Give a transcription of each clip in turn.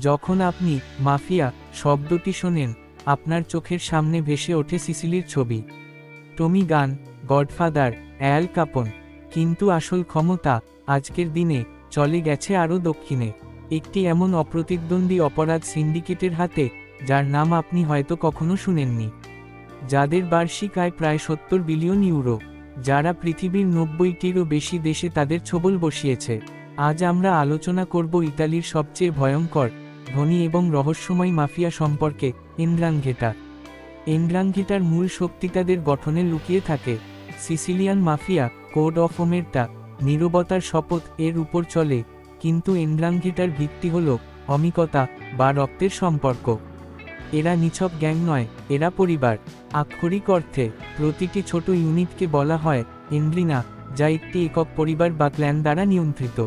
যখন আপনি মাফিয়া শব্দটি শোনেন, আপনার চোখের সামনে ভেসে ওঠে সিসিলির ছবি, টমি গান, গডফাদার, অ্যাল কাপন। কিন্তু আসল ক্ষমতা আজকের দিনে চলে গেছে আরও দক্ষিণে, একটি এমন অপ্রতিদ্বন্দ্বী অপরাধ সিন্ডিকেটের হাতে যার নাম আপনি হয়তো কখনো শুনেননি, যাদের বার্ষিক আয় প্রায় 70 বিলিয়ন ইউরো, যারা পৃথিবীর 90টিরও বেশি দেশে তাদের ছোবল বসিয়েছে। আজ আমরা আলোচনা করব ইতালির সবচেয়ে ভয়ঙ্কর, ধনী এবং রহস্যময় মাফিয়া সম্পর্কে, এনড্রাংঘেটা। এনড্রাংঘেটার মূল শক্তি তাদের গঠনে লুকিয়ে থাকে। সিসিলিয়ান মাফিয়া, কোড অফ ওমেরটা, নীরবতার শপথ এর উপর চলে, কিন্তু এনড্রাংঘেটার ভিত্তি হল অমিকতা বা রক্তের সম্পর্ক। এরা নিছক গ্যাং নয়, এরা পরিবার। আক্ষরিক অর্থে প্রতিটি ছোট ইউনিটকে বলা হয় এন্ড্রিনা, যা একটি একক পরিবার বা ক্ল্যান দ্বারা নিয়ন্ত্রিত।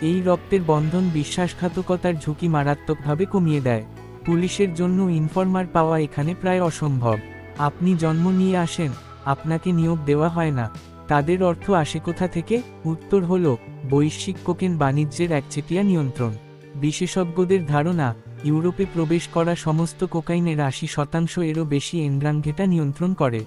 এই রক্তের বন্ধন বিশ্বাসঘাতকতার ঝুঁকি মারাত্মকভাবে কমিয়ে দেয়। পুলিশের জন্য ইনফরমার পাওয়া এখানে প্রায় অসম্ভব। আপনি জন্ম নিয়ে আসেন, আপনাকে নিয়োগ দেওয়া হয় না। তাদের অর্থ আসে কোথা থেকে? উত্তর হল বৈশ্বিক কোকেন বাণিজ্যের একচেটিয়া নিয়ন্ত্রণ। বিশেষজ্ঞদের ধারণা, ইউরোপে প্রবেশ করা সমস্ত কোকাইনের 80% এরও বেশি এনড্রাংঘেটা নিয়ন্ত্রণ করে।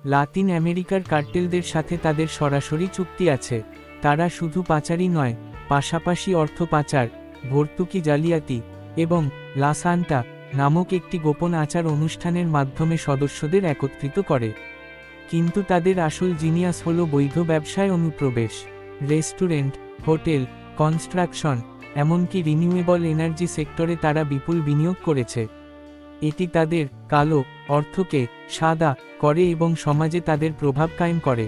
লাতিন আমেরিকার কার্টেলদের সাথে তাদের সরাসরি চুক্তি আছে। তারা শুধু পাচারই নয়, পাশাপাশি অর্থ পাচার, ভর্তুকি জালিয়াতি এবং লা সান্টা নামক একটি গোপন আচার অনুষ্ঠানের মাধ্যমে সদস্যদের একত্রিত করে। কিন্তু তাদের আসল জিনিয়াস হল বৈধ ব্যবসায় অনুপ্রবেশ। রেস্টুরেন্ট, হোটেল, কনস্ট্রাকশন, এমনকি রিনিউয়েবল এনার্জি সেক্টরে তারা বিপুল বিনিয়োগ করেছে। এটি তাদের কালো অর্থকে সাদা করে এবং সমাজে তাদের প্রভাব কায়েম করে।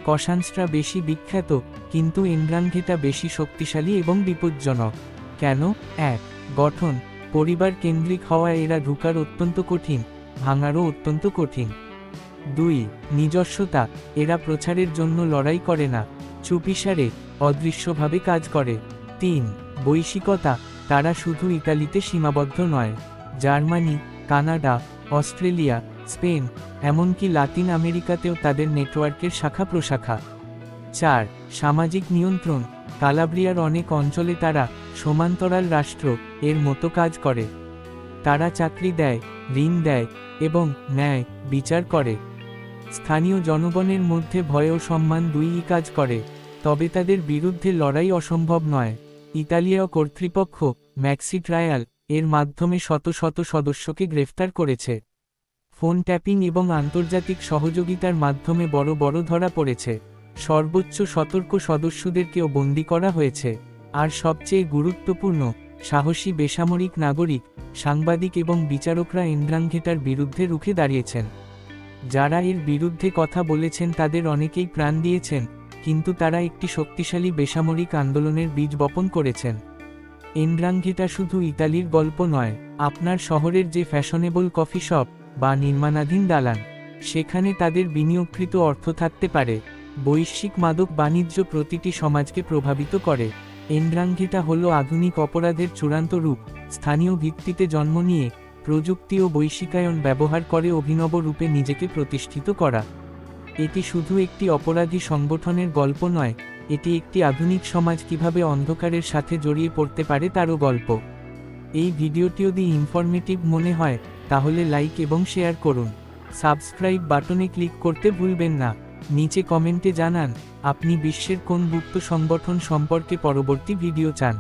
কসানস্ট্রা বেশি বিখ্যাত, কিন্তু এনড্রাংঘেটা বেশি শক্তিশালী এবং বিপজ্জনক। কেন? 1. গঠন, পরিবার কেন্দ্রিক হওয়ায় এরা ঢুকার অত্যন্ত কঠিন, ভাঙারও অত্যন্ত কঠিন। 2. নিজস্বতা, এরা প্রচারের জন্য লড়াই করে না, চুপিসারে, অদৃশ্যভাবে কাজ করে। 3. বৈশ্বিকতা, তারা শুধু ইতালিতে সীমাবদ্ধ নয়, জার্মানি, কানাডা, অস্ট্রেলিয়া, স্পেন, এমনকি লাতিন আমেরিকাতেও তাদের নেটওয়ার্কের শাখা প্রশাখা। 4. সামাজিক নিয়ন্ত্রণ, কালাব্রিয়ার অনেক অঞ্চলে তারা সমান্তরাল রাষ্ট্র এর মতো কাজ করে। তারা চাকরি দেয়, ঋণ দেয় এবং ন্যায় বিচার করে। স্থানীয় জনগণের মধ্যে ভয় ও সম্মান দুইই কাজ করে। তবে তাদের বিরুদ্ধে লড়াই অসম্ভব নয়। ইতালীয় কর্তৃপক্ষ ম্যাক্সি ট্রায়াল এর মাধ্যমে শত শত সদস্যকে গ্রেফতার করেছে। ফোন ট্যাপিং এবং আন্তর্জাতিক সহযোগিতার মাধ্যমে বড় বড় ধরা পড়েছে। সর্বোচ্চ সতর্ক সদস্যদেরকেও বন্দী করা হয়েছে। আর সবচেয়ে গুরুত্বপূর্ণ, সাহসী বেসামরিক নাগরিক, সাংবাদিক এবং বিচারকরা এনড্রাংঘেটার বিরুদ্ধে রুখে দাঁড়িয়েছেন। যারা এর বিরুদ্ধে কথা বলেছেন তাদের অনেকেই প্রাণ দিয়েছেন, কিন্তু তারা একটি শক্তিশালী বেসামরিক আন্দোলনের বীজ বপন করেছেন। এনড্রাংঘেটা শুধু ইতালির গল্প নয়, আপনার শহরের যে ফ্যাশনেবল কফি শপ বা নির্মাণাধীন দালান, সেখানে তাদের বিনিয়োগকৃত অর্থ থাকতে পারে। বৈশ্বিক মাদক বাণিজ্য প্রতিটি সমাজকে প্রভাবিত করে। এনড্রাংঘেটা হল আধুনিক অপরাধের চূড়ান্ত রূপ, স্থানীয় ভিত্তিতে জন্ম নিয়ে প্রযুক্তি ও বৈশ্বিকায়ন ব্যবহার করে অভিনব রূপে নিজেকে প্রতিষ্ঠিত করা। এটি শুধু একটি অপরাধী সংগঠনের গল্প নয়, এটি একটি আধুনিক সমাজ কিভাবে অন্ধকারের সাথে জড়িয়ে পড়তে পারে তারও গল্প। এই ভিডিওটি যদি ইনফরমেটিভ মনে হয় তাহলে লাইক এবং শেয়ার করুন। সাবস্ক্রাইব বাটনে ক্লিক করতে ভুলবেন না। নিচে কমেন্টে জানান আপনি বিশ্বের কোন গুপ্ত সংগঠন সম্পর্কে পরবর্তী ভিডিও চান।